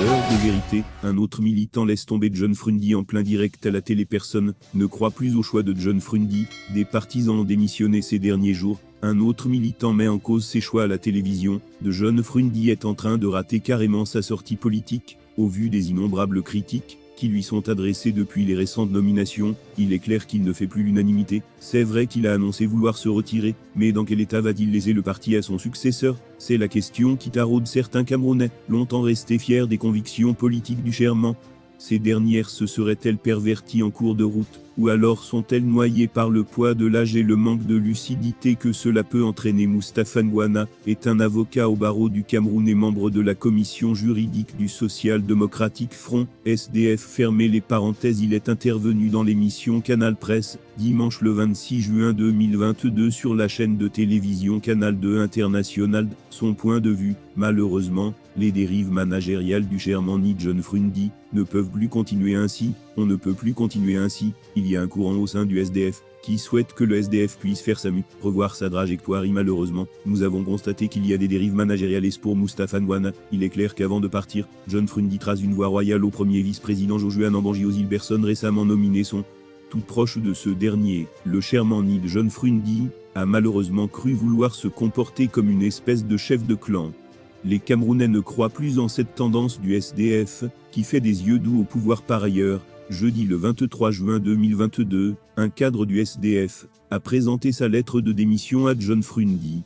Heure de vérité, un autre militant laisse tomber John Frundy en plein direct à la télé. Personne ne croit plus au choix de John Frundy, des partisans ont démissionné ces derniers jours. Un autre militant met en cause ses choix à la télévision. De John Frundy est en train de rater carrément sa sortie politique, au vu des innombrables critiques qui lui sont adressées depuis les récentes nominations. Il est clair qu'il ne fait plus l'unanimité. C'est vrai qu'il a annoncé vouloir se retirer, mais dans quel état va-t-il laisser le parti à son successeur? C'est la question qui taraude certains Camerounais, longtemps restés fiers des convictions politiques du Sherman. Ces dernières se seraient-elles perverties en cours de route, ou alors sont-elles noyées par le poids de l'âge et le manque de lucidité que cela peut entraîner? Moustapha Ngwana est un avocat au barreau du Cameroun et membre de la commission juridique du Social Democratic Front, SDF. Fermez les parenthèses. Il est intervenu dans l'émission Canal Presse, dimanche le 26 juin 2022 sur la chaîne de télévision Canal 2 International. Son point de vue: malheureusement, les dérives managériales du Sherman ni John Frundy ne peuvent plus continuer ainsi. On ne peut plus continuer ainsi. Il y a un courant au sein du SDF qui souhaite que le SDF puisse faire sa mue, revoir sa trajectoire. Et malheureusement, nous avons constaté qu'il y a des dérives managériales. Et pour Moustapha Ngwana, il est clair qu'avant de partir, John Frundy trace une voie royale au premier vice-président Joshua Nambanji Ozilberson, récemment nominé son tout proche de ce dernier. Le Sherman ni de John Frundy a malheureusement cru vouloir se comporter comme une espèce de chef de clan. Les Camerounais ne croient plus en cette tendance du SDF, qui fait des yeux doux au pouvoir. Par ailleurs, jeudi le 23 juin 2022, un cadre du SDF a présenté sa lettre de démission à John Frundy.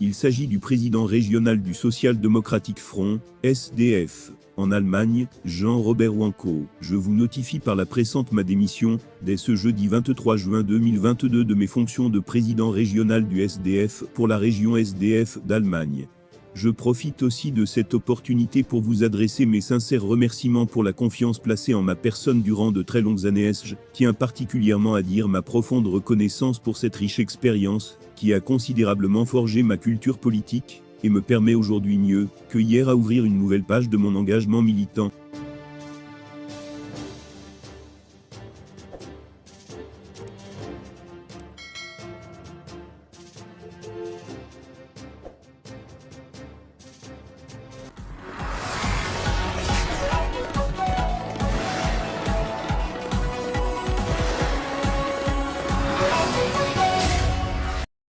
Il s'agit du président régional du Social Democratic Front, SDF, en Allemagne, Jean-Robert Wanko. Je vous notifie par la pressante ma démission, dès ce jeudi 23 juin 2022, de mes fonctions de président régional du SDF pour la région SDF d'Allemagne. Je profite aussi de cette opportunité pour vous adresser mes sincères remerciements pour la confiance placée en ma personne durant de très longues années. Je tiens particulièrement à dire ma profonde reconnaissance pour cette riche expérience, qui a considérablement forgé ma culture politique, et me permet aujourd'hui mieux que hier à ouvrir une nouvelle page de mon engagement militant.